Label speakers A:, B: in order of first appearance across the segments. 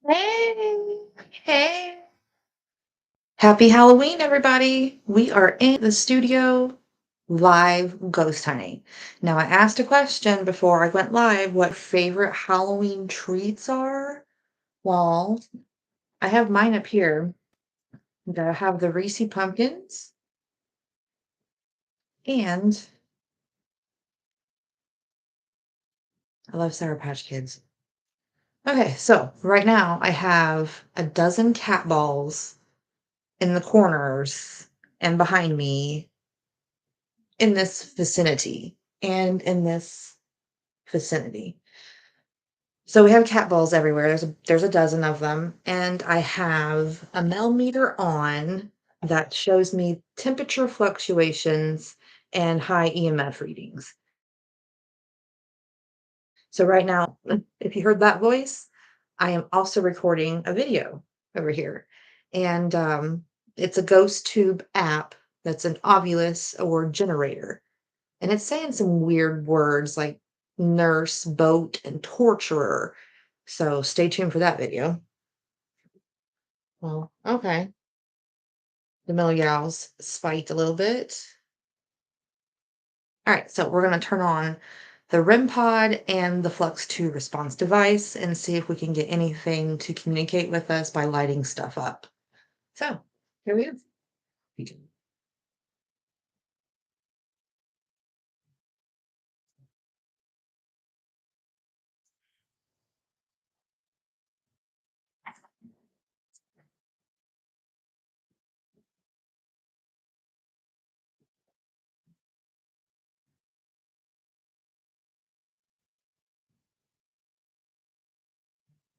A: Hey, hey. Happy Halloween, everybody. We are in the studio live ghost hunting. Now, I asked a question before I went live what favorite Halloween treats are. Well, I have mine up here. I have the Reese pumpkins and I love Sour Patch Kids. Okay, so right now I have a dozen cat balls in the corners and behind me in this vicinity and in this vicinity. So we have cat balls everywhere. There's a dozen of them, and I have a millimeter on that shows me temperature fluctuations and high EMF readings. So right now, if you heard that voice, I am also recording a video over here, and it's a ghost tube app that's an Ovulus or generator. And it's saying some weird words like nurse, boat, and torturer. So stay tuned for that video. Well, okay. The middle gals spiked a little bit. All right, so we're going to turn on the REM pod and the Flux 2 response device and see if we can get anything to communicate with us by lighting stuff up. So here we go.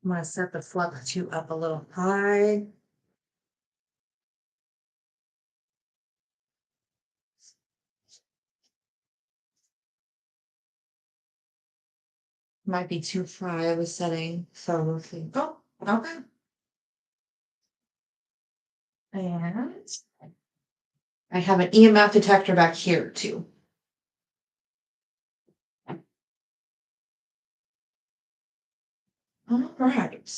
A: I'm going to set the Flux 2 up a little high. Might be too high of a setting. So we'll see. Oh, okay. And I have an EMF detector back here too. All right.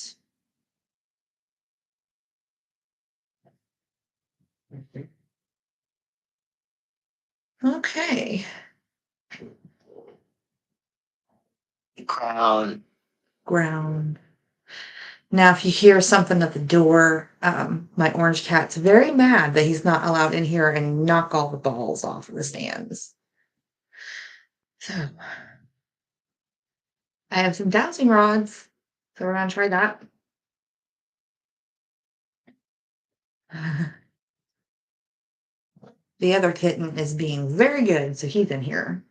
A: Okay. Ground. Ground. Now, if you hear something at the door, my orange cat's very mad that he's not allowed in here and knock all the balls off of the stands. So I have some dowsing rods. So we're going to try that. The other kitten is being very good, so he's in here.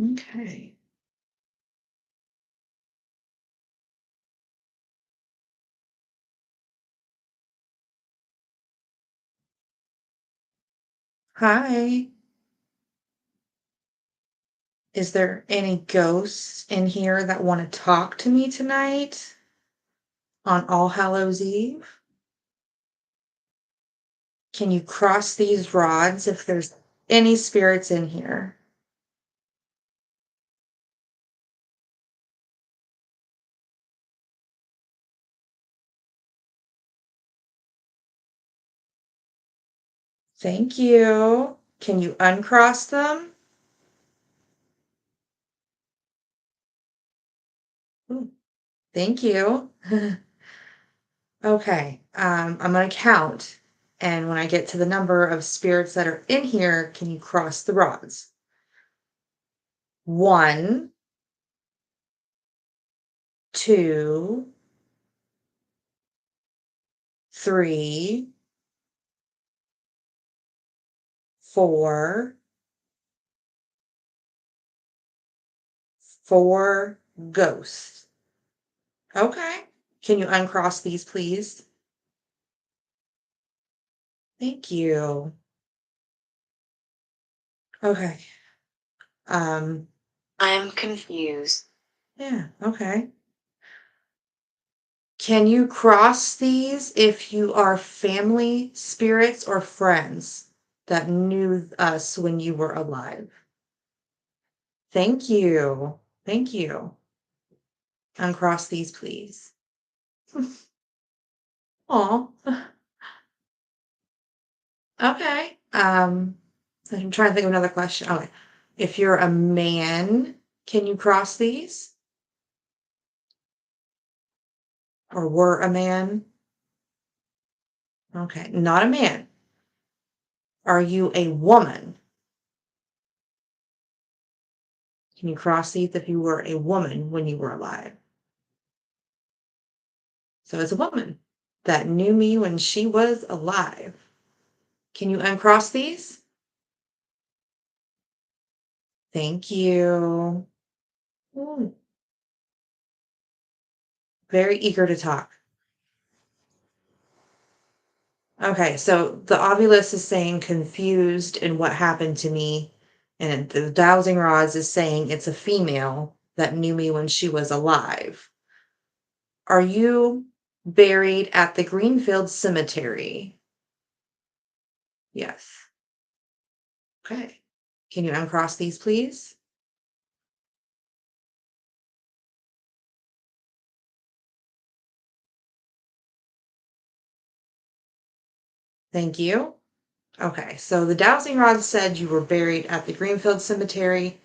A: Okay. Hi. Is there any ghosts in here that want to talk to me tonight on All Hallows Eve? Can you cross these rods if there's any spirits in here? Thank you. Can you uncross them? Ooh, thank you. Okay, I'm gonna count, and when I get to the number of spirits that are in here, can you cross the rods? 1, 2, 3, 4, 4 ghosts. Okay. Can you uncross these, please? Thank you. Okay. Um, I'm confused. Yeah, okay. Can you cross these if you are family, spirits, or friends that knew us when you were alive? Thank you. Thank you. Uncross these, please. Aw. Okay. I'm trying to think of another question. Okay. If you're a man, can you cross these? Or were a man? Okay. Not a man. Are you a woman? Can you cross these if you were a woman when you were alive? So it's a woman that knew me when she was alive. Can you uncross these? Thank you. Ooh, very eager to talk. Okay, so the Ovilus is saying confused in what happened to me, and the dowsing rods is saying it's a female that knew me when she was alive. Are you buried at the Greenfield Cemetery? Yes. Okay. Can you uncross these, please? Thank you. Okay, so the dowsing rod said you were buried at the Greenfield Cemetery,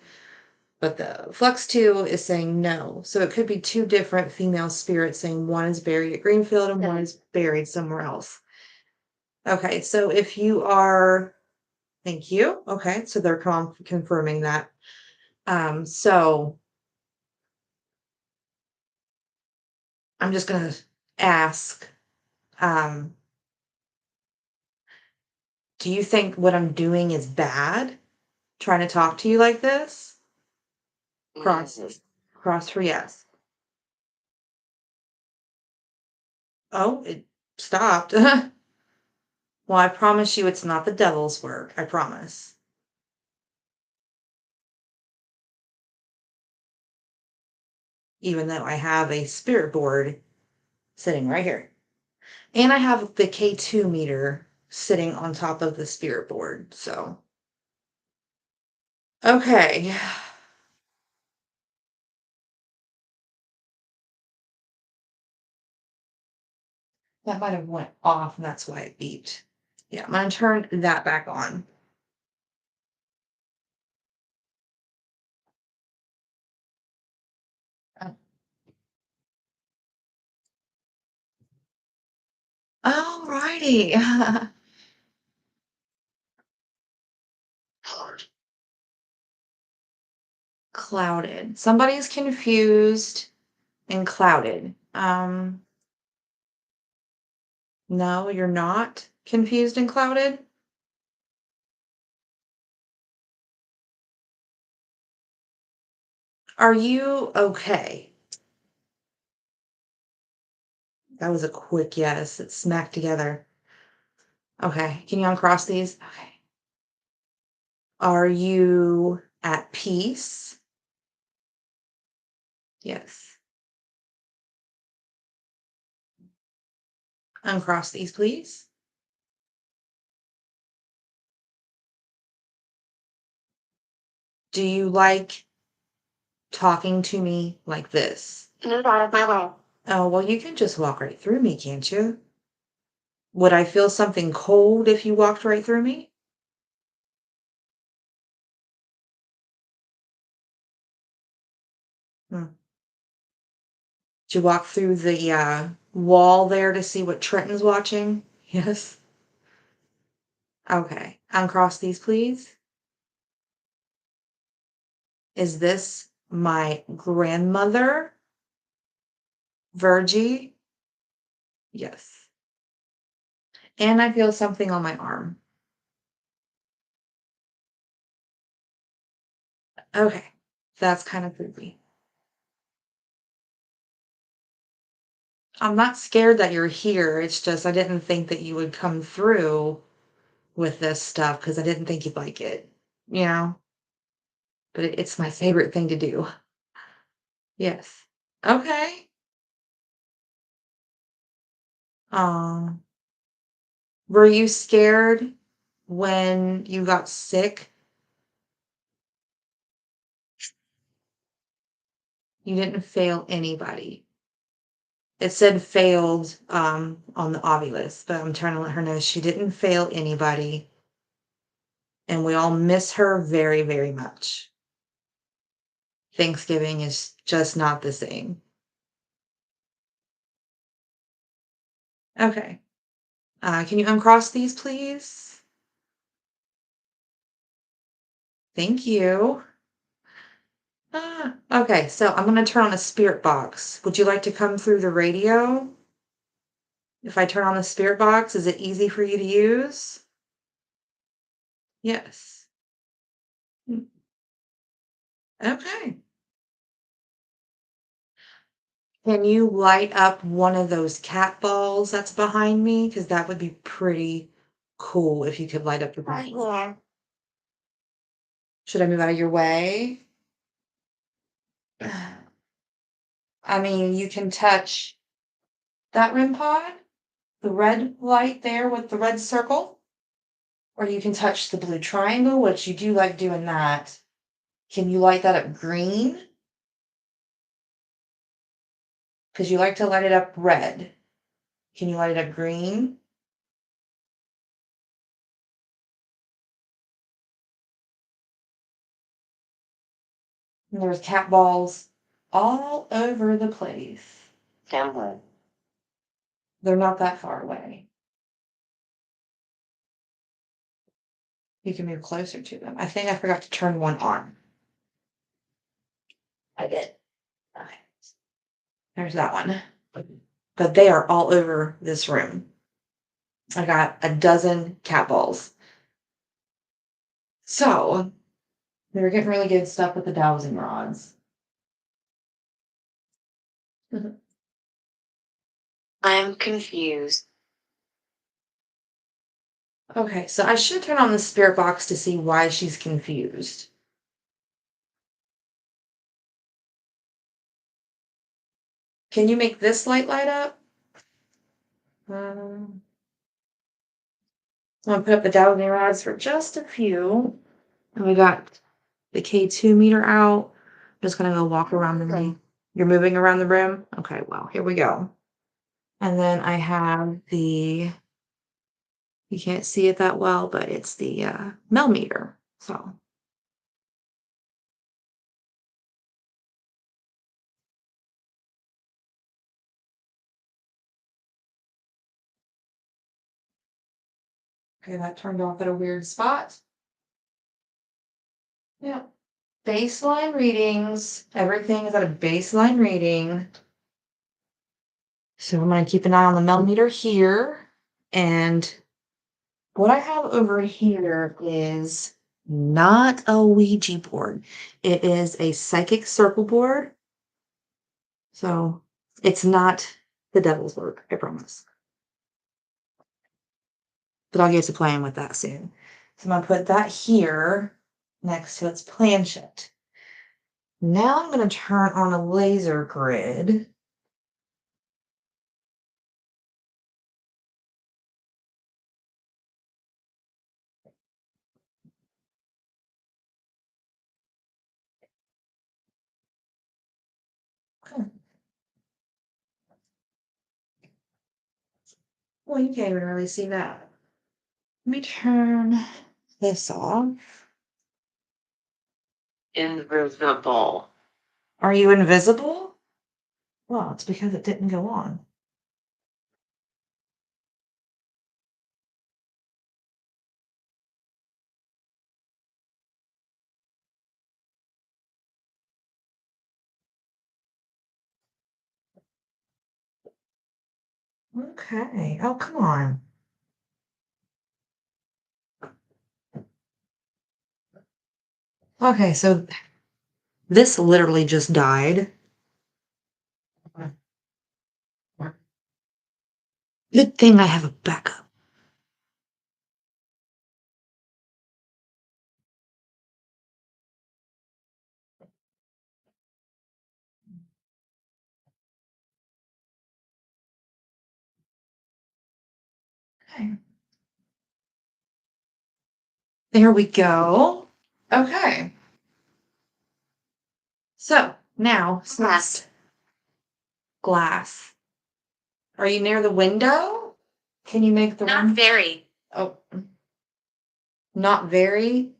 A: but the Flux 2 is saying no. So it could be two different female spirits saying one is buried at Greenfield and one is buried somewhere else. Okay, so if you are, thank you. Okay, so they're confirming that. So I'm just gonna ask, um, do you think what I'm doing is bad? Trying to talk to you like this? Crosses. Cross for yes. Oh, it stopped. Well, I promise you it's not the devil's work. I promise. Even though I have a spirit board sitting right here. And I have the K2 meter sitting on top of the spirit board. So, okay. That might have went off and that's why it beeped. Yeah, I'm going to turn that back on. Alrighty. Clouded. Somebody's confused and clouded. No, you're not confused and clouded. Are you okay? That was a quick yes. It's smacked together. Okay. Can you uncross these? Okay. Are you at peace? Yes. Uncross these, please. Do you like talking to me like this? Move out of my way. Oh, well, you can just walk right through me, can't you? Would I feel something cold if you walked right through me? Hmm. Did you walk through the wall there to see what Trenton's watching? Yes. Okay. Uncross these, please. Is this my grandmother, Virgie? Yes. And I feel something on my arm. Okay. That's kind of creepy. I'm not scared that you're here. It's just I didn't think that you would come through with this stuff because I didn't think you'd like it, you know? But it's my favorite thing to do. Yes. Okay. Um, were you scared when you got sick? You didn't fail anybody. It said failed on the Ovilus, but I'm trying to let her know she didn't fail anybody. And we all miss her very, very much. Thanksgiving is just not the same. Okay. Can you uncross these, please? Thank you. Okay, so I'm going to turn on a spirit box. Would you like to come through the radio? If I turn on the spirit box, is it easy for you to use? Yes. Mm, okay. Can you light up one of those cat balls that's behind me? Because that would be pretty cool if you could light up the ball. Yeah. Should I move out of your way? I mean, you can touch that REM pod, the red light there with the red circle, or you can touch the blue triangle, which you do like doing that. Can you light that up green? Because you like to light it up red. Can you light it up green? And there's cat balls all over the place. Downward. They're not that far away. You can move closer to them. I think I forgot to turn one on. I did. Okay. There's that one. But they are all over this room. I got a dozen cat balls. So they were getting really good stuff with the dowsing rods. I'm confused. Okay, so I should turn on the spirit box to see why she's confused. Can you make this light up? I'm gonna put up the dowsing rods for just a few. And we got the K2 meter out. I'm just gonna go walk around the room. You're moving around the room? Okay, well, here we go. And then I have the, you can't see it that well, but it's the mel meter. So okay, that turned off at a weird spot. Yeah. Baseline readings. Everything is at a baseline reading. So I'm going to keep an eye on the millimeter here. And what I have over here is not a Ouija board. It is a psychic circle board. So it's not the devil's work, I promise. But I'll get to playing with that soon. So I'm going to put that here next to its planchette. Now I'm going to turn on a laser grid. Well, you can't even really see that. Let me turn this off. Invisible. Are you invisible? Well, it's because it didn't go on. Okay. Oh, come on. Okay, so this literally just died. Good thing I have a backup. Okay. There we go. Okay. So Now, glass. Are you near the window? Can you make the
B: Not
A: one?
B: very.
A: Oh, not very.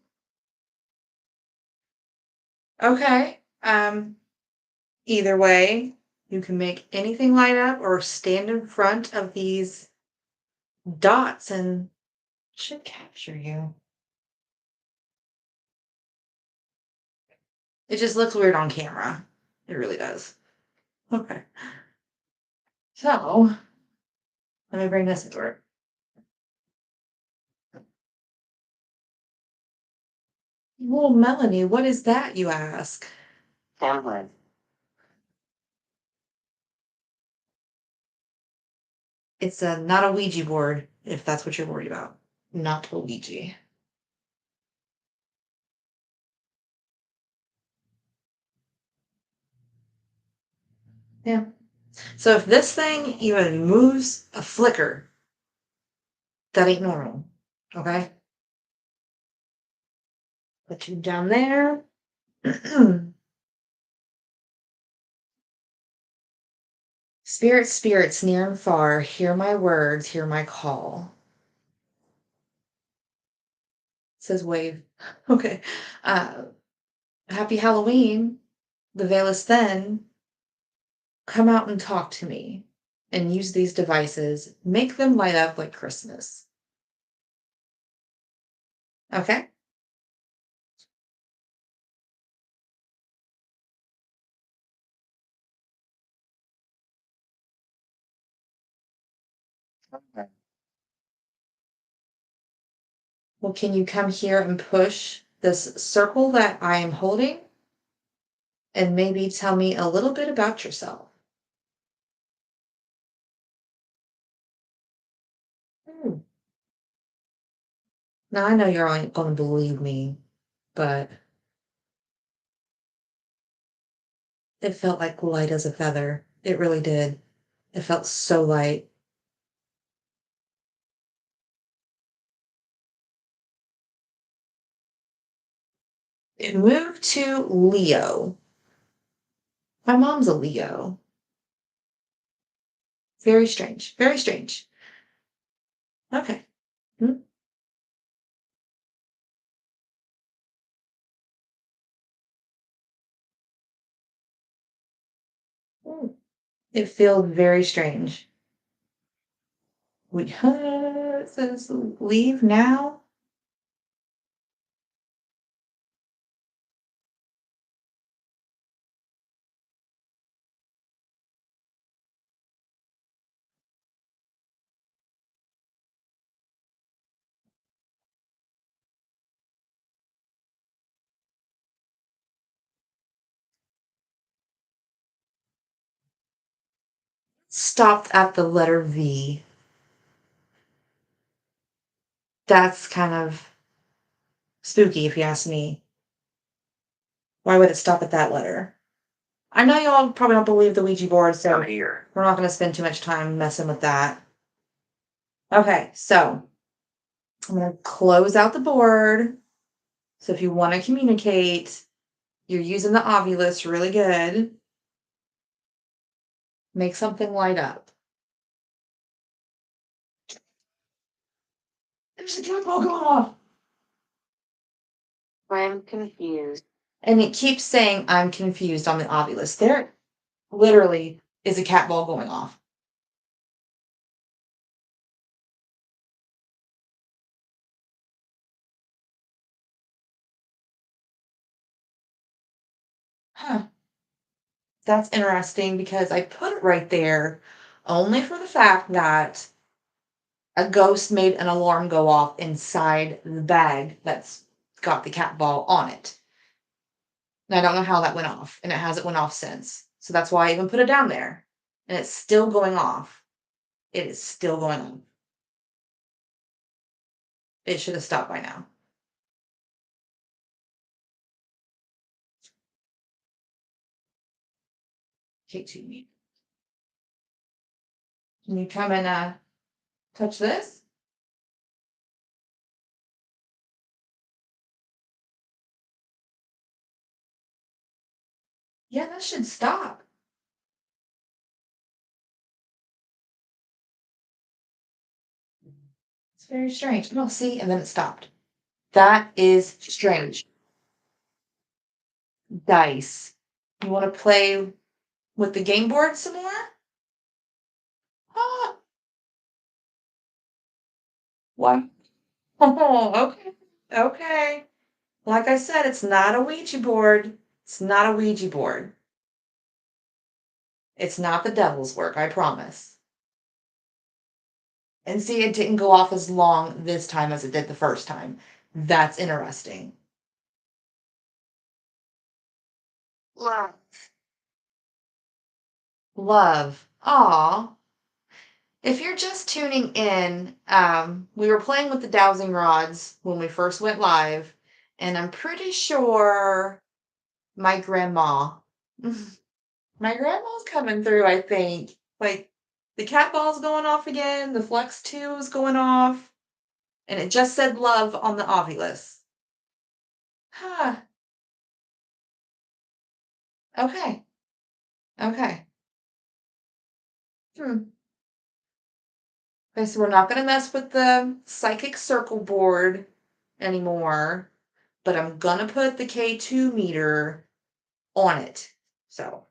A: Okay. Either way, you can make anything light up or stand in front of these dots and it should capture you. It just looks weird on camera. It really does. Okay. So let me bring this into it. Well, Melanie, what is that, you ask?
B: Farmland.
A: It's not a Ouija board, if that's what you're worried about. Not a Ouija. Yeah. So if this thing even moves a flicker, that ain't normal. Okay? Put you down there. Spirits, spirits, near and far, hear my words, hear my call. It says wave. Okay. Happy Halloween. The veil is thin. Come out and talk to me and use these devices. Make them light up like Christmas. Okay? Okay. Well, can you come here and push this circle that I am holding and maybe tell me a little bit about yourself? Hmm. Now, I know you're only going to believe me, but it felt like light as a feather. It really did. It felt so light. It moved to Leo. My mom's a Leo. Very strange. Very strange. Okay. Hmm. Hmm. It feels very strange. It says leave now. Stopped at the letter V. That's kind of spooky, if you ask me. Why would it stop at that letter? I know y'all probably don't believe the Ouija board, so
B: Here.
A: we're not going to spend too much time messing with that. Okay, so I'm going to close out the board. So if you want to communicate, you're using the Ovilus really good. Make something light up. There's a cat ball going off.
B: I'm confused.
A: And it keeps saying, I'm confused on the Ovilus. There literally is a cat ball going off. Huh. That's interesting because I put it right there only for the fact that a ghost made an alarm go off inside the bag that's got the cat ball on it. And I don't know how that went off, and it hasn't went off since. So that's why I even put it down there. And it's still going off. It is still going on. It should have stopped by now. Take 2 me. Can you come and touch this? Yeah, that should stop. It's very strange. No, see, and then it stopped. That is strange. Dice. You want to play with the game board some more? Ah, what? Oh, okay. Okay. Like I said, it's not a Ouija board. It's not a Ouija board. It's not the devil's work, I promise. And see, it didn't go off as long this time as it did the first time. That's interesting. Love. Love. Aw. If you're just tuning in, we were playing with the dowsing rods when we first went live, and I'm pretty sure my grandma, my grandma's coming through, I think. Like, the cat ball's going off again, the Flex 2 is going off, and it just said love on the Ovilus. Huh. Okay. Okay. Hmm. Okay, so we're not going to mess with the psychic circle board anymore, but I'm going to put the K2 meter on it. So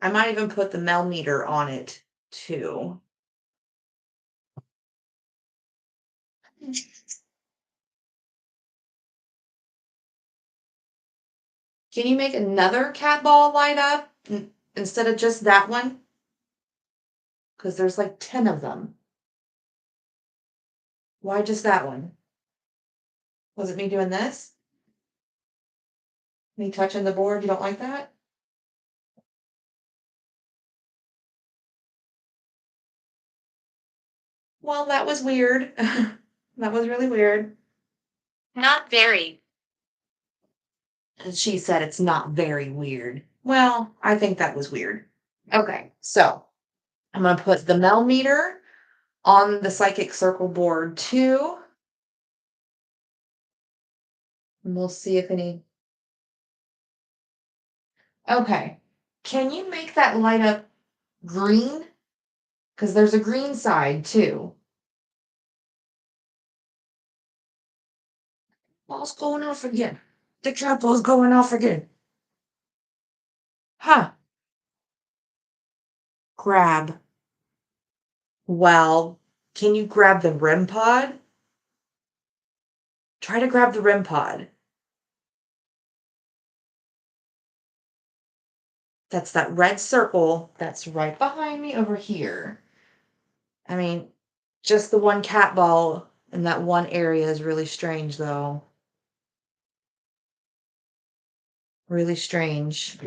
A: I might even put the Mel meter on it too. Can you make another cat ball light up instead of just that one? Because there's like 10 of them. Why just that one? Was it me doing this? Me touching the board? You don't like that? Well, that was weird. That was really weird.
B: Not very.
A: And she said it's not very weird. Well, I think that was weird. Okay, so I'm going to put the Mel meter on the psychic circle board too. And we'll see if any. Okay. Can you make that light up green? Because there's a green side too. Ball's going off again. The cat ball's going off again. Huh. Grab. Well, can you grab the REM pod? Try to grab the REM pod. That's that red circle that's right behind me over here. I mean, just the one cat ball in that one area is really strange, though. Really strange.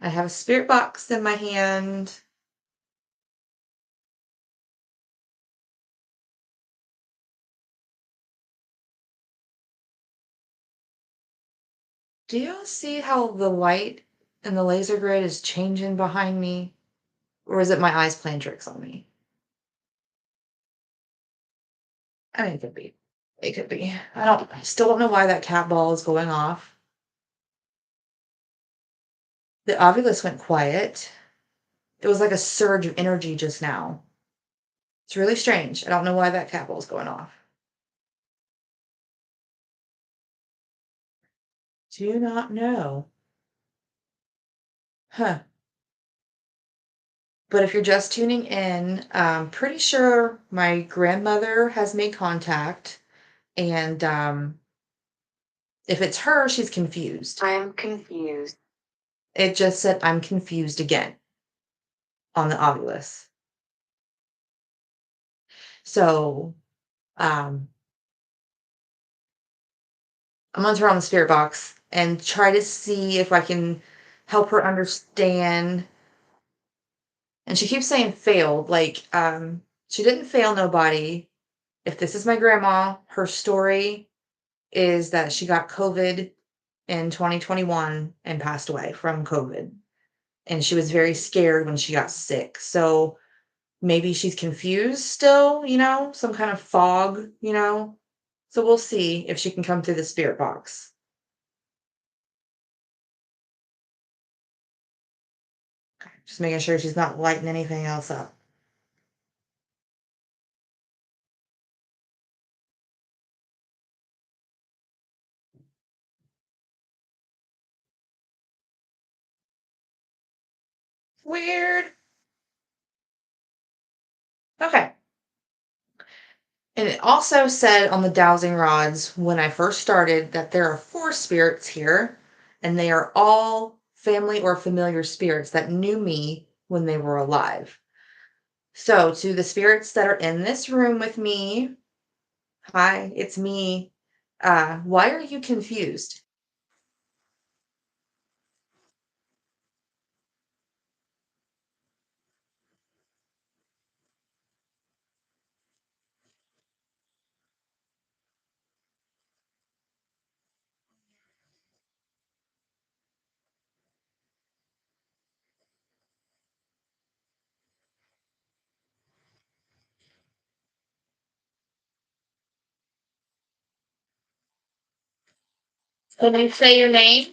A: I have a spirit box in my hand. Do you see how the light and the laser grid is changing behind me? Or is it my eyes playing tricks on me? I mean, it could be. It could be. I still don't know why that cat ball is going off. The Ovilus went quiet. It was like a surge of energy just now. It's really strange. I don't know why that cat ball is going off. Do not know. Huh. But if you're just tuning in, I'm pretty sure my grandmother has made contact. And if it's her, she's confused.
B: I'm confused.
A: It just said, I'm confused again on the Ovilus. So um, I'm going to turn on the spirit box and try to see if I can help her understand. And she keeps saying failed. Like, she didn't fail nobody. If this is my grandma, her story is that she got COVID in 2021 and passed away from COVID. And she was very scared when she got sick. So maybe she's confused still, some kind of fog. So we'll see if she can come through the spirit box. Just making sure she's not lighting anything else up. Weird. Okay. And it also said on the dowsing rods when I first started that there are four spirits here, and they are all family or familiar spirits that knew me when they were alive. So, to the spirits that are in this room with me, hi, it's me. Why are you confused? Can you say your name?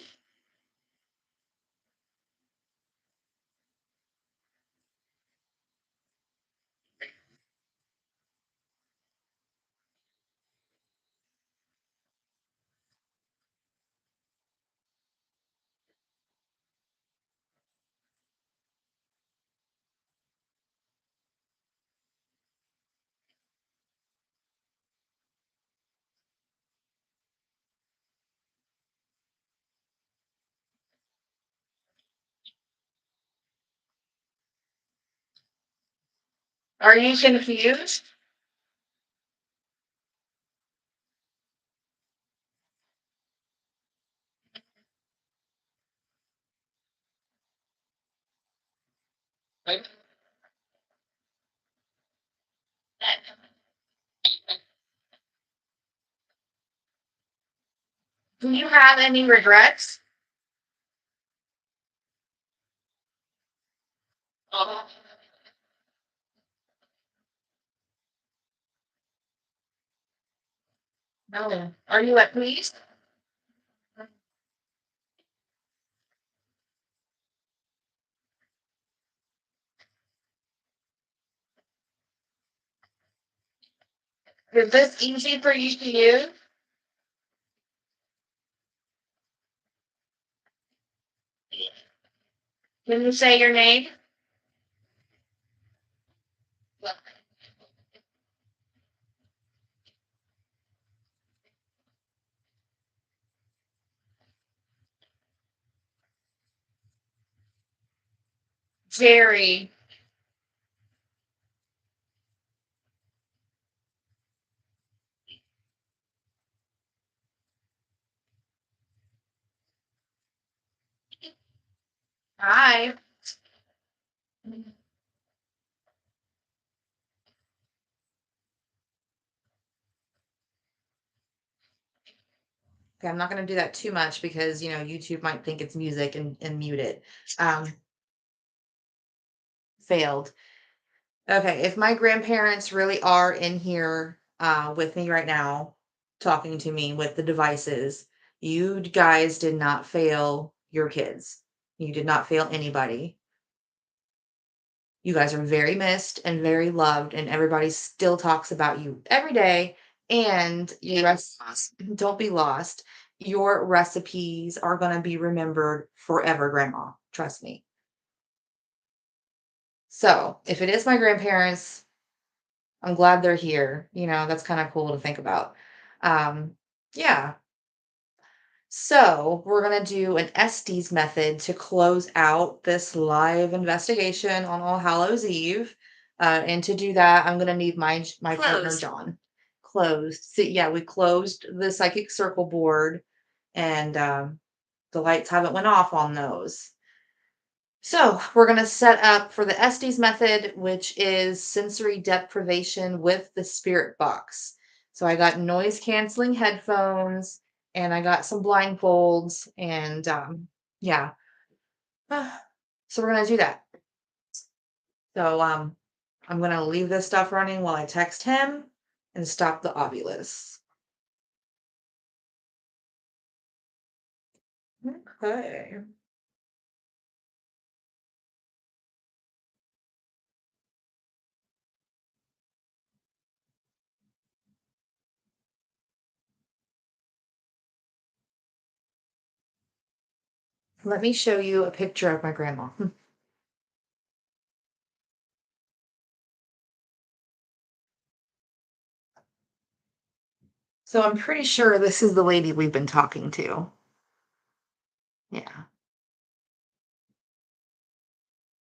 A: Are you confused? Do you have any regrets? Oh, no. Are you at peace? Is this easy for you to use? Can you say your name? Jerry. Hi. Okay, I'm not going to do that too much because, YouTube might think it's music and mute it. Um, Failed. Okay, if my grandparents really are in here with me right now, talking to me with the devices, you guys did not fail your kids. You did not fail anybody. You guys are very missed and very loved, and everybody still talks about you every day. And don't be lost. Your recipes are going to be remembered forever, Grandma. Trust me. So, if it is my grandparents, I'm glad they're here. That's kind of cool to think about. Um, yeah. So, we're going to do an Estes method to close out this live investigation on All Hallows Eve. And to do that, I'm going to need my partner,
B: closed.
A: John. Closed. So, yeah, we closed the psychic circle board, and the lights haven't went off on those. So, we're going to set up for the Estes method, which is sensory deprivation with the spirit box. So, I got noise canceling headphones and I got some blindfolds, and yeah. So, we're going to do that. So, I'm going to leave this stuff running while I text him and stop the ovulus. Okay. Let me show you a picture of my grandma. So I'm pretty sure this is the lady we've been talking to. Yeah.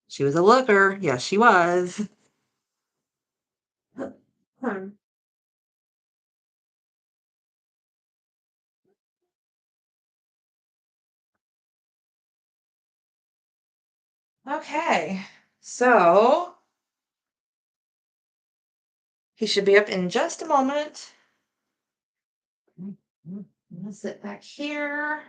A: She was a looker. Yes, she was. Hmm. Okay. So he should be up in just a moment. I'm gonna sit back here.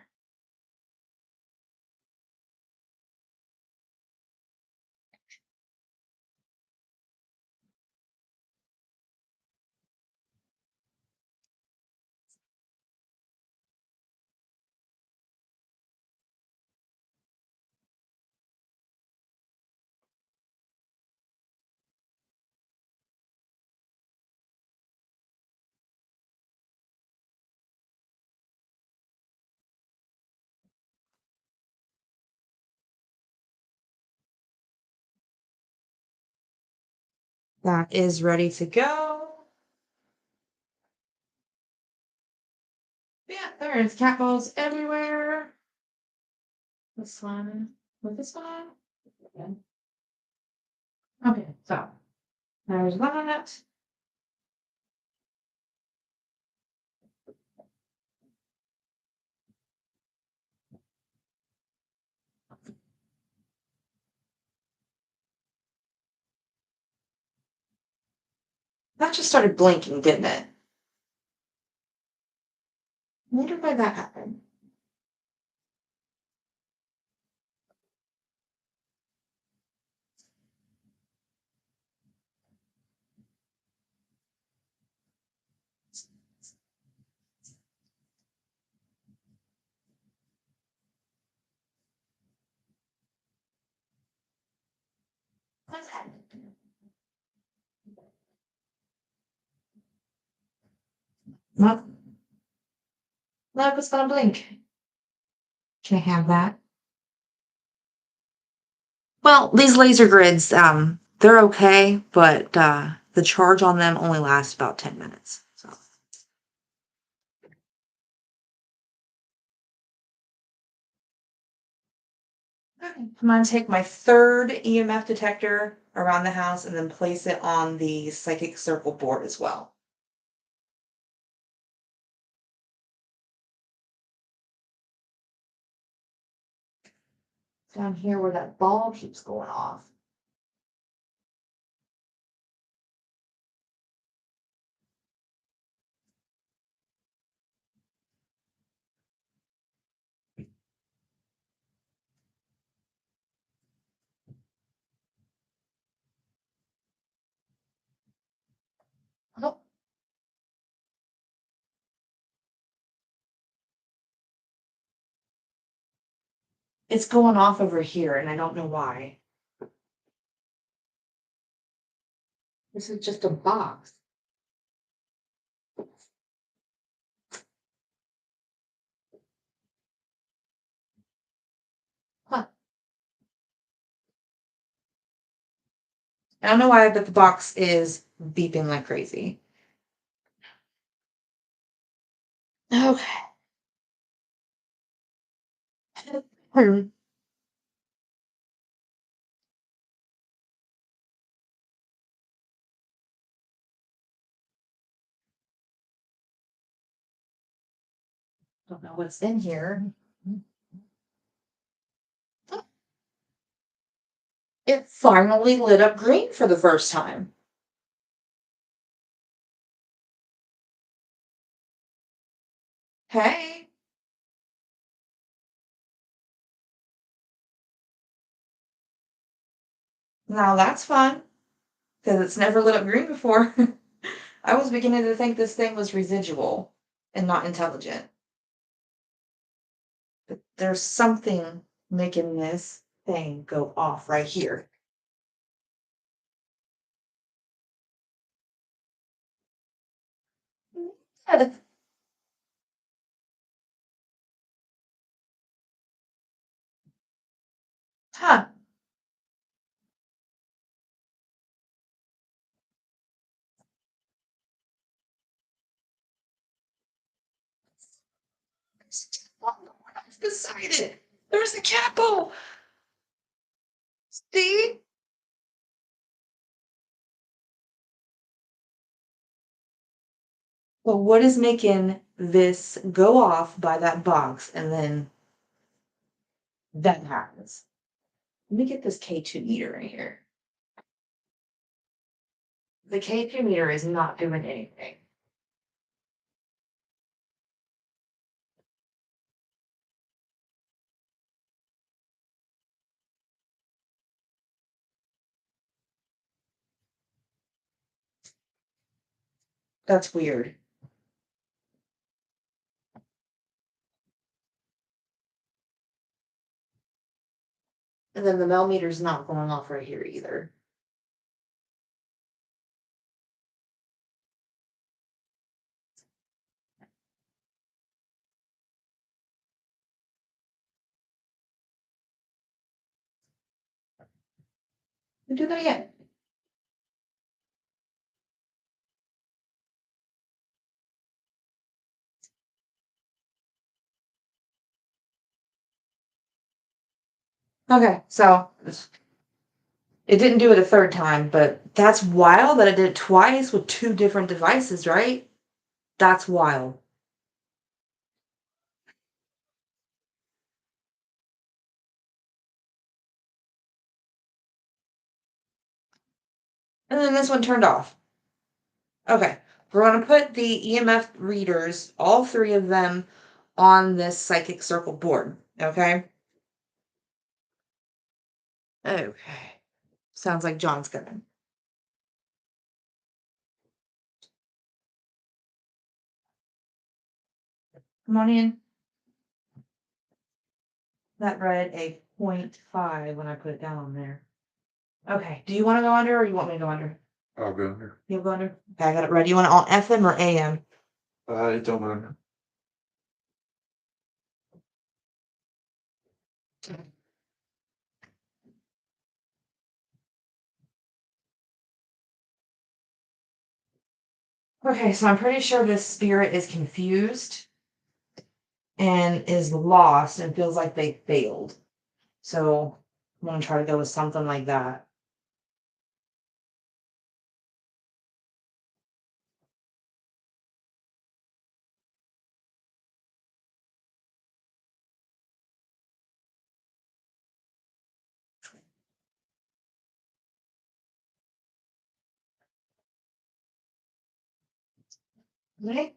A: That is ready to go. Yeah, there's cat balls everywhere. This one with this one. Okay, okay, so there's that. That just started blinking, didn't it? I wonder why that happened. What's happening? Nope. Nope, it's gonna blink. Can I have that? Well, these laser grids, they're okay, but the charge on them only lasts about 10 minutes. So okay. I'm gonna take my third EMF detector around the house and then place it on the psychic circle board as well. Down here where that ball keeps going off. Oh, it's going off over here and I don't know why. This is just a box. Huh. I don't know why, but the box is beeping like crazy. Okay. Hmm. Don't know what's in here. It finally lit up green for the first time. Hey, now that's fun because it's never lit up green before. I was beginning to think this thing was residual and not intelligent. But there's something making this thing go off right here. Yeah, Huh. I've decided. There's a cat ball. See? But what is making this go off by that box and then that happens? Let me get this K2 meter in here. The K2 meter is not doing anything. That's weird. And then the Mel meter's not going off right here either. We do that again. Okay, so it didn't do it a third time, but that's wild that it did it twice with two different devices, right? That's wild. And then this one turned off. Okay, we're gonna put the EMF readers, all three of them, on this psychic circle board. Okay. Okay. Sounds like John's coming. Come on in. That read a .5 when I put it down on there. Okay. Do you want to go under or you want me to go under?
C: I'll go under.
A: You'll go under? Okay, I got it ready. You want it on FM or AM?
C: I don't mind.
A: Okay, so I'm pretty sure this spirit is confused and is lost and feels like they failed. So I'm gonna try to go with something like that. Okay.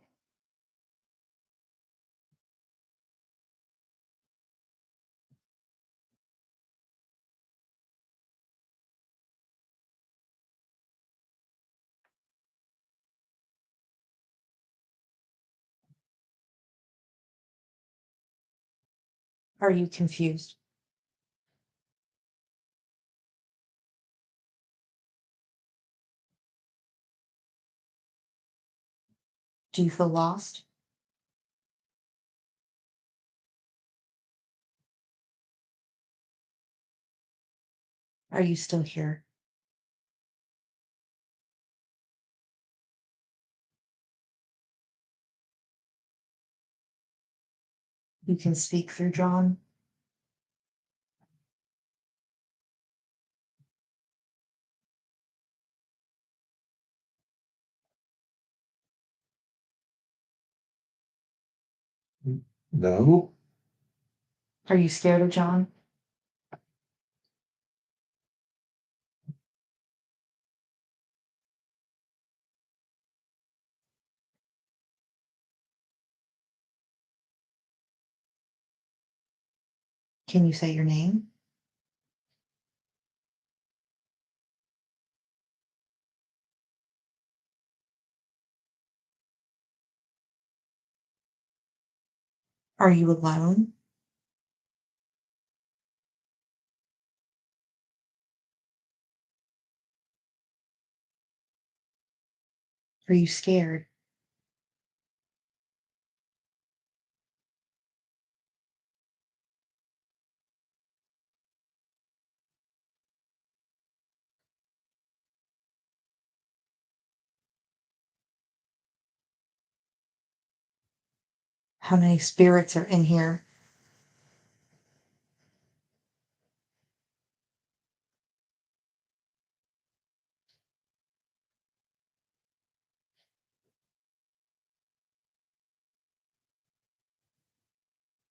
A: Are you confused? Do you feel lost? Are you still here? You can speak through John.
C: No.
A: Are you scared of John? Can you say your name? Are you alone? Are you scared? how many spirits are in here.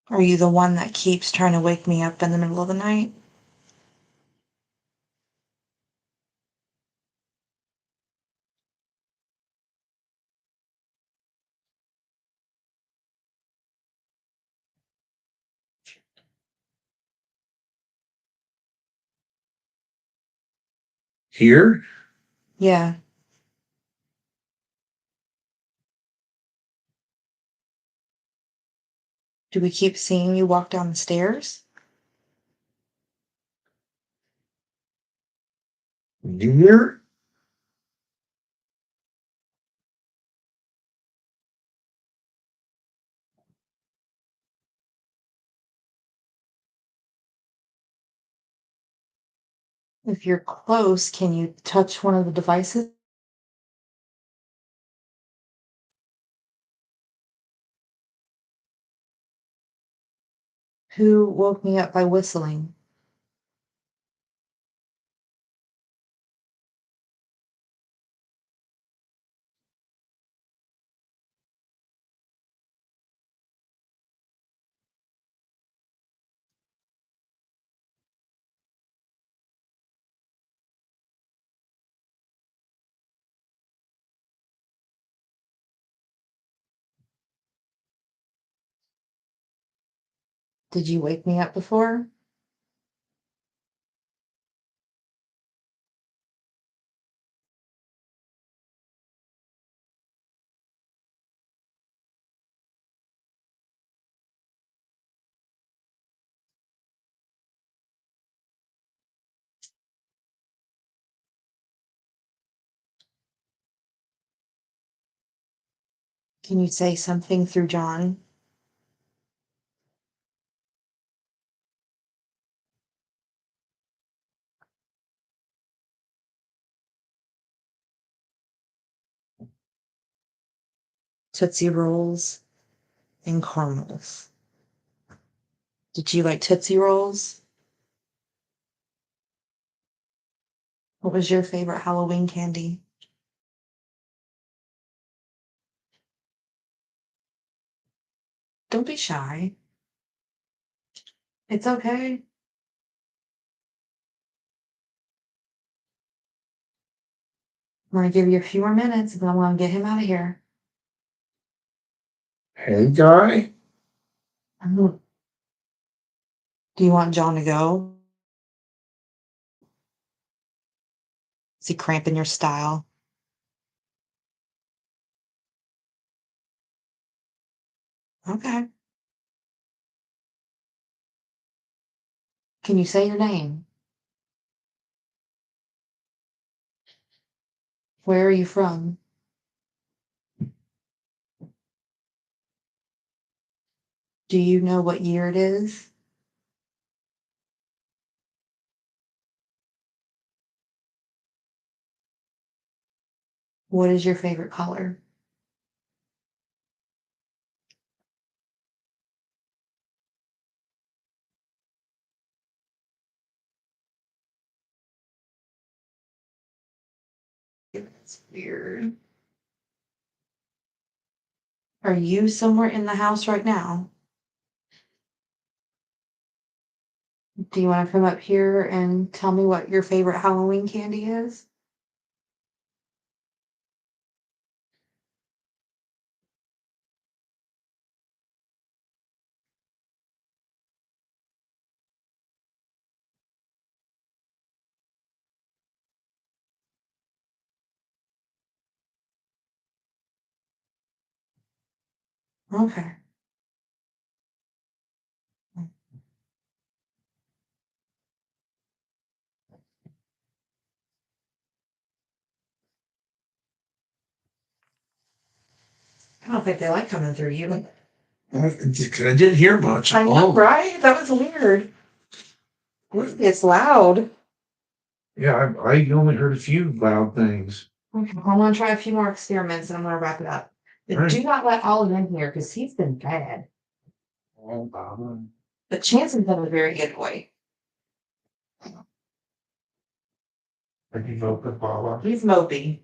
A: Are you the one that keeps trying to wake me up in the middle of the night?
C: Here?
A: Yeah. Do we keep seeing you walk down the stairs?
C: Here?
A: If you're close, can you touch one of the devices? Who woke me up by whistling? Did you wake me up before? Can you say something through John? Tootsie Rolls and caramels. Did you like Tootsie Rolls? What was your favorite Halloween candy? Don't be shy. It's okay. I'm gonna give you a few more minutes and then I'm gonna get him out of here.
C: Hey, guy?
A: Do you want John to go? Is he cramping your style? Okay. Can you say your name? Where are you from? Do you know what year it is? What is your favorite color? It's weird. Are you somewhere in the house right now? Do you want to come up here and tell me what your favorite Halloween candy is? Okay. I don't think they like coming through you.
C: I didn't hear much.
A: I know, right? That was weird. It's loud.
C: Yeah, I only heard a few loud things.
A: Okay, I'm gonna try a few more experiments and I'm gonna wrap it up. But do not let Olive in here because he's been bad.
C: Oh, Baba.
A: But Chanson's been a very good boy.
C: Have you voted with Baba?
A: He's mopey.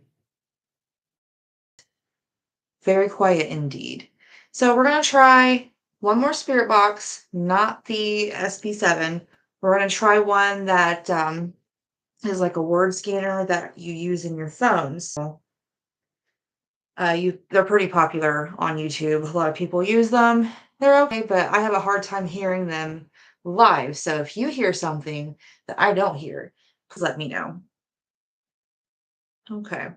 A: Very quiet indeed. So we're going to try one more spirit box, not the SP7. We're going to try one that is like a word scanner that you use in your phones. They're pretty popular on YouTube. A lot of people use them. They're okay, but I have a hard time hearing them live. So if you hear something that I don't hear, please let me know. Okay.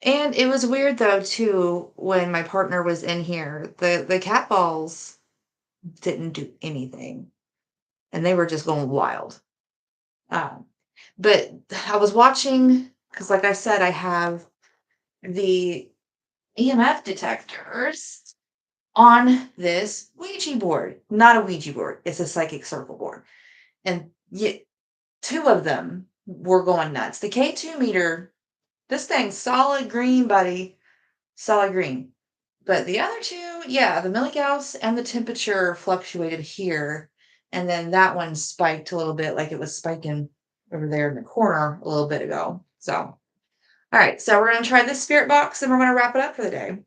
A: And it was weird though too when my partner was in here. The cat balls didn't do anything, and they were just going wild. Um, but I was watching because, like I said, I have the EMF detectors on this Ouija board. Not a Ouija board, it's a psychic circle board. And yet, two of them were going nuts. The K2 meter, this thing's solid green, buddy. Solid green. But the other two, yeah, the milligauss and the temperature fluctuated here. And then that one spiked a little bit, like it was spiking over there in the corner a little bit ago. So, all right, so we're going to try this spirit box and we're going to wrap it up for the day.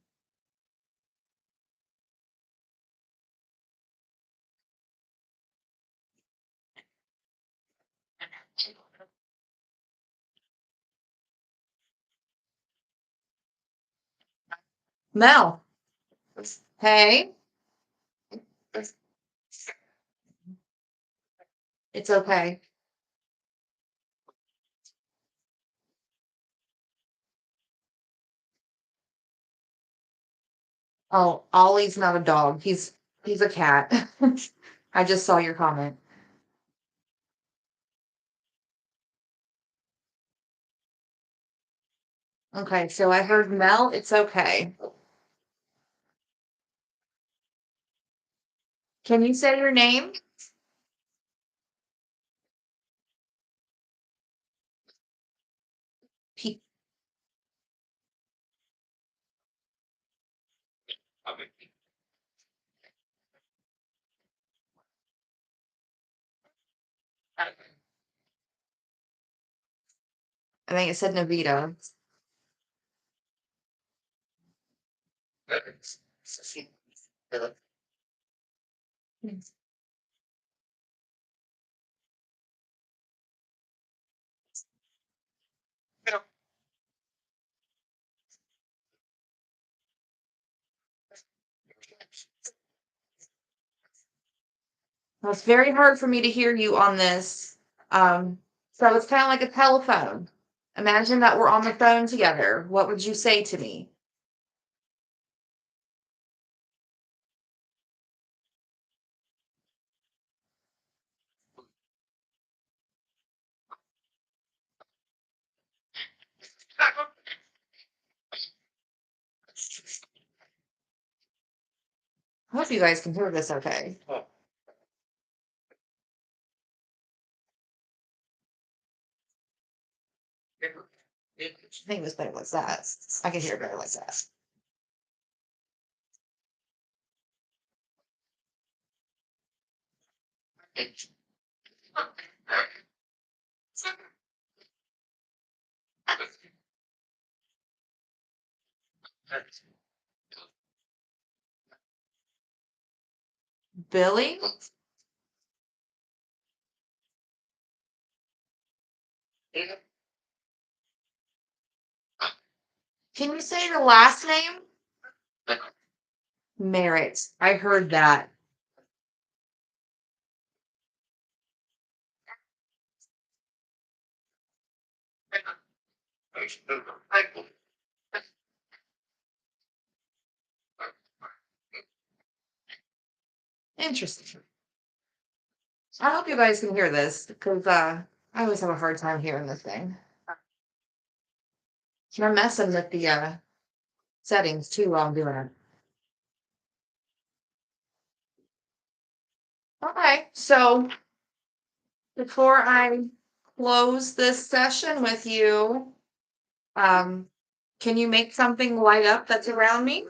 A: Mel, hey, it's okay. Oh, Ollie's not a dog. He's a cat. I just saw your comment. Okay, so I heard Mel, it's okay. Can you say your name? P- I think it said Navita. Well, it's very hard for me to hear you on this. So it's kind of like a telephone. Imagine that we're on the phone together. What would you say to me? I hope you guys can hear this okay. I think it was better like that. I can hear it better like that. Billy? Can you say your last name? Merritt. I heard that. Interesting. I hope you guys can hear this because I always have a hard time hearing this thing. I'm messing with the settings too while I'm doing it. Okay, so before I close this session with you, um, Can you make something light up that's around me?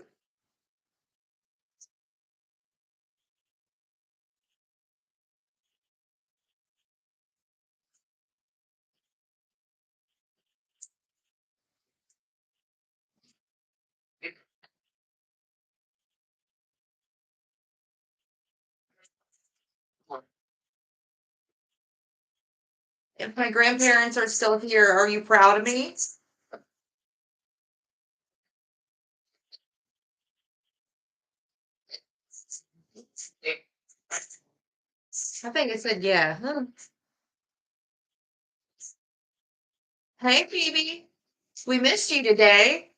A: If my grandparents are still here, are you proud of me? I think it said yeah. Hey, Phoebe. We missed you today.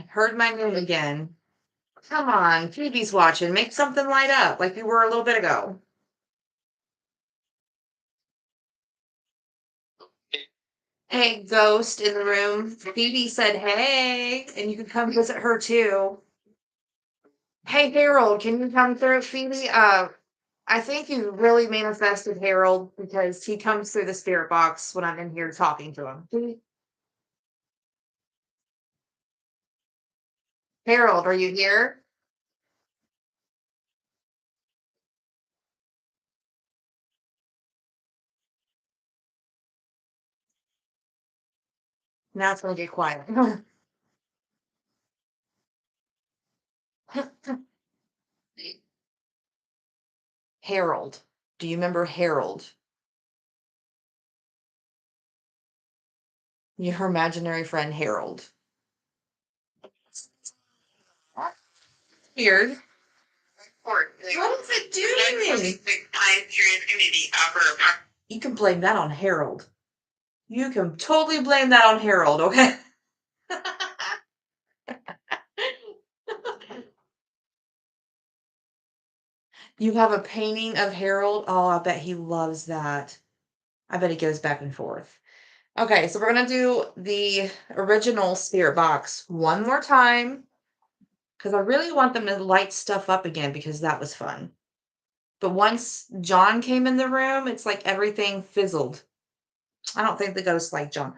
A: Heard my name again. Come on, Phoebe's watching. Make something light up like you were a little bit ago. Hey, ghost in the room. Phoebe said hey, and you can come visit her too. Hey, Harold, can you come through, Phoebe? I think you really manifested Harold because he comes through the spirit box when I'm in here talking to him. Harold, are you here? Now it's gonna get quiet. Harold. Do you remember Harold? Your imaginary friend Harold. Weird. What is it doing? You can blame that on Harold. You can totally blame that on Harold, okay? You have a painting of Harold? Oh, I bet he loves that. I bet he goes back and forth. Okay, so we're gonna do the original spirit box one more time because I really want them to light stuff up again because that was fun. But once John came in the room, it's like everything fizzled. I don't think the ghosts like John.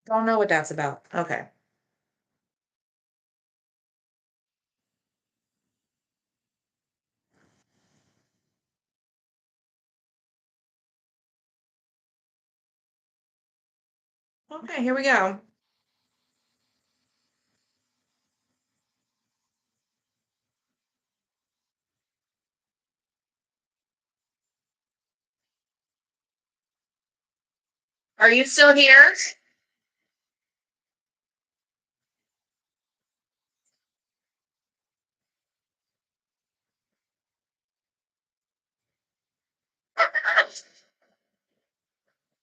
A: Don't know what that's about. Okay. Okay, here we go. Are you still here?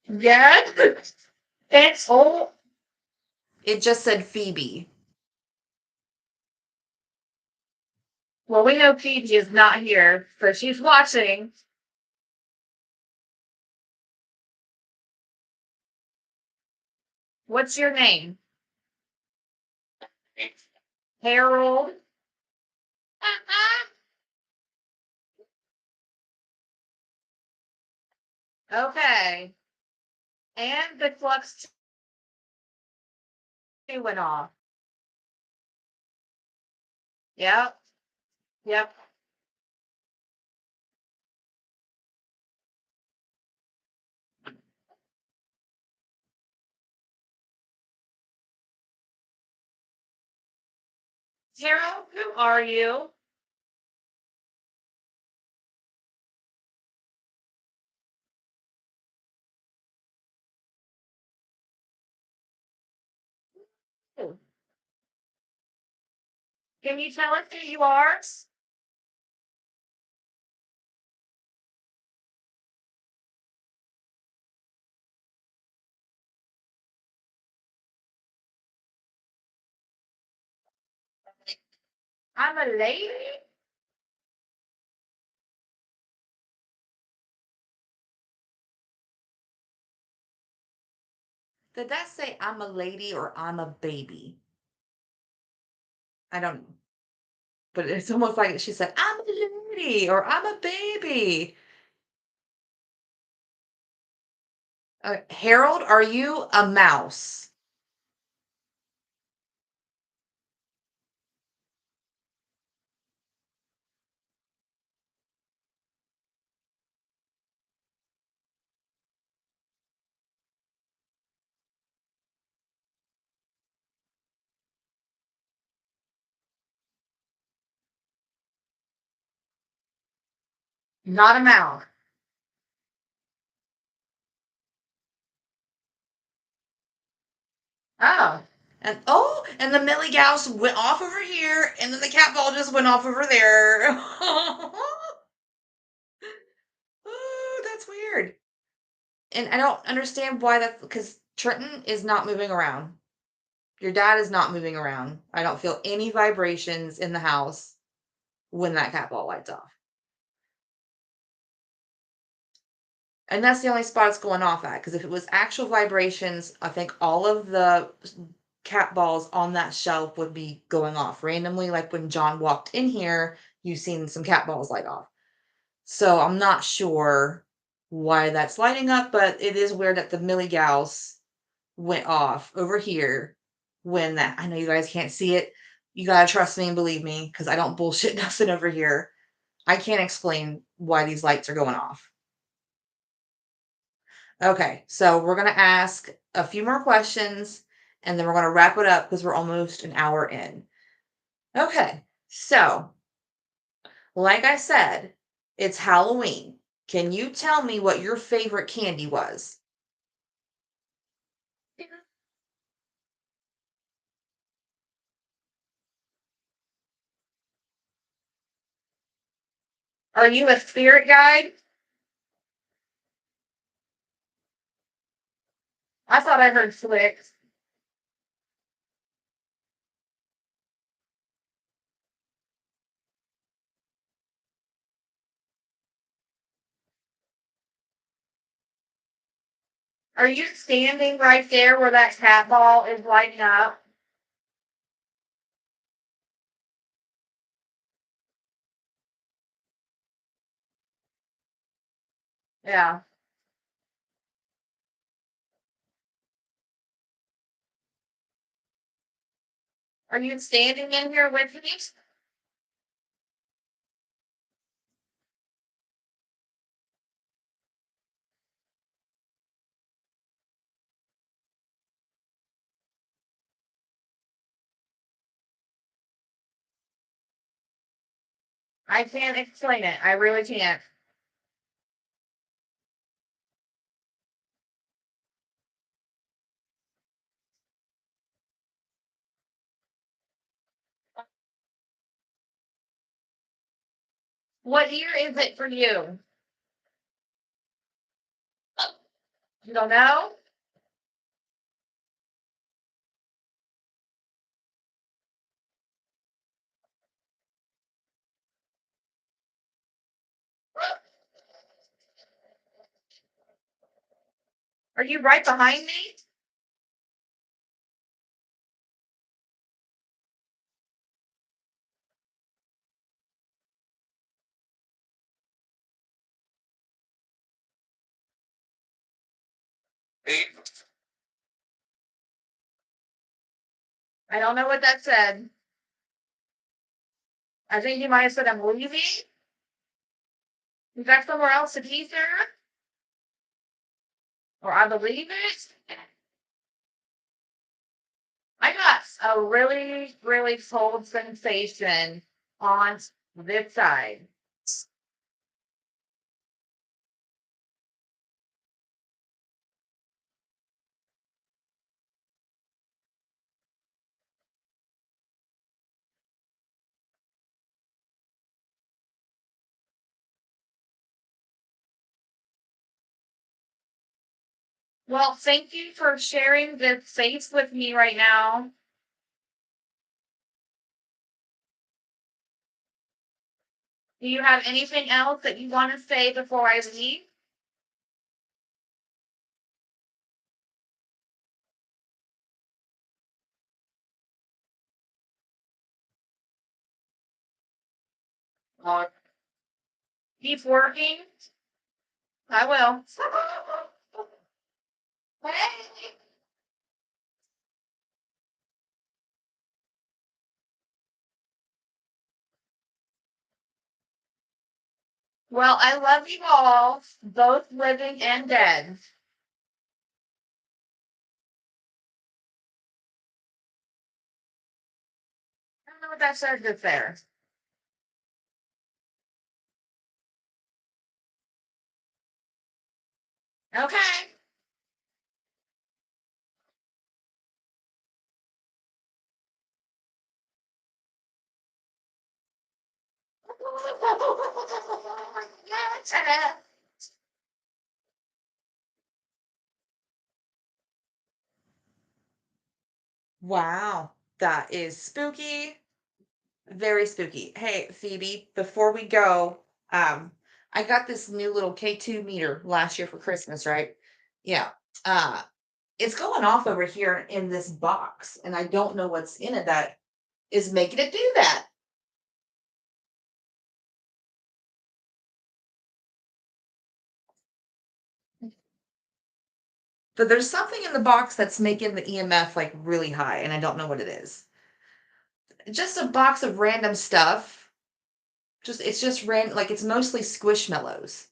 A: Yes. It's old. It just said Phoebe. Well, we know Phoebe is not here, so she's watching. What's your name? Harold. Okay. And the flux two went off. Yep. Yep. Harold, who are you? Can you tell us who you are? I'm a lady? Did that say I'm a lady or I'm a baby? I don't know. But it's almost like she said, I'm a lady or I'm a baby. Harold, are you a mouse? Not a mouse. Oh. And the Millie Gauss went off over here, and then the cat ball just went off over there. Oh, that's weird. And I don't understand why that's because Trenton is not moving around. Your dad is not moving around. I don't feel any vibrations in the house when that cat ball lights off. And that's the only spot it's going off at. Because if it was actual vibrations, I think all of the cat balls on that shelf would be going off randomly. Like when John walked in here, you've seen some cat balls light off. So I'm not sure why that's lighting up, but it is weird that the Millie Gauss went off over here when that. I know you guys can't see it. You gotta trust me and believe me because I don't bullshit nothing over here. I can't explain why these lights are going off. Okay, so we're gonna ask a few more questions and then we're gonna wrap it up because we're almost an hour in. Okay, so like I said, it's Halloween. Can you tell me what your favorite candy was? Are you a spirit guide? I thought I heard Swix. Are you standing right there where that cat ball is lighting up? Yeah. Are you standing in here with me? I can't explain it. I really can't. What year is it for you? You don't know? Are you right behind me? I don't know what that said. I think you might have said I'm leaving. Is that somewhere else to be, sir? Or I believe it? I got a really, really cold sensation on this side. Well, thank you for sharing this space with me right now.
B: Do you have anything else that you want to say before I leave? Or keep working? I will. Hey. Well, I love you all, both living and dead. I don't know what that said just there. Okay.
A: Wow, that is spooky. Very spooky. Hey, Phoebe, before we go, I got this new little K2 meter last year for Christmas, right? Yeah. Uh, it's going off over here in this box, and I don't know what's in it that is making it do that. But there's something in the box that's making the EMF like really high, and I don't know what it is. Just a box of random stuff. It's just random, like it's mostly squishmallows.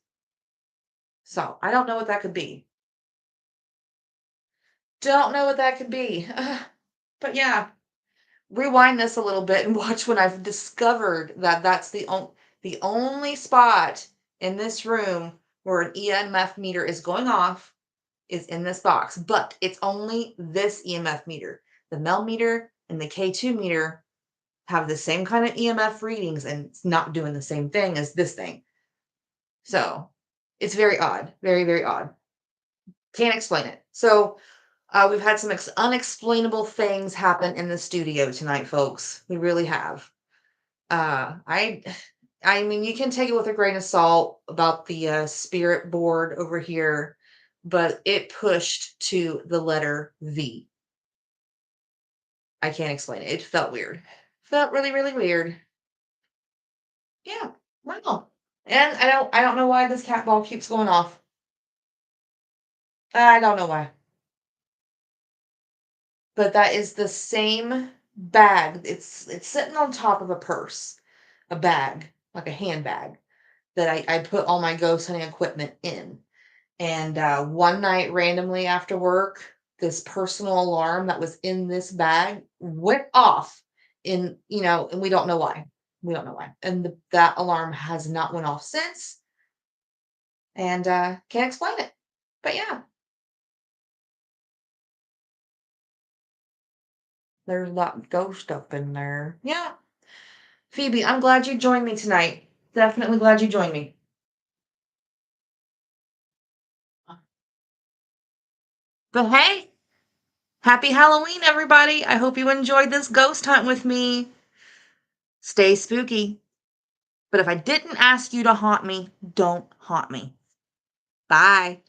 A: So I don't know what that could be. Don't know what that could be. But yeah, rewind this a little bit and watch when I've discovered that that's the only spot in this room where an EMF meter is going off is in this box, but it's only this EMF meter. The Mel meter and the K2 meter have the same kind of EMF readings and it's not doing the same thing as this thing. So it's very odd, very, very odd. Can't explain it. So we've had some unexplainable things happen in the studio tonight, folks. We really have. Uh, I, I mean, you can take it with a grain of salt about the spirit board over here, but it pushed to the letter V. I can't explain it. It felt weird. Felt really, really weird. Yeah, wow. And I don't know why this cat ball keeps going off. I don't know why. But that is the same bag. It's sitting on top of a purse, a bag, like a handbag that I put all my ghost hunting equipment in. And one night, randomly after work, this personal alarm that was in this bag went off and we don't know why. We don't know why. And that alarm has not went off since, and can't explain it. But yeah, there's a lot of ghost up in there. Yeah. Phoebe, I'm glad you joined me tonight. Definitely glad you joined me. But hey, happy Halloween, everybody. I hope you enjoyed this ghost hunt with me. Stay spooky. But if I didn't ask you to haunt me, don't haunt me. Bye.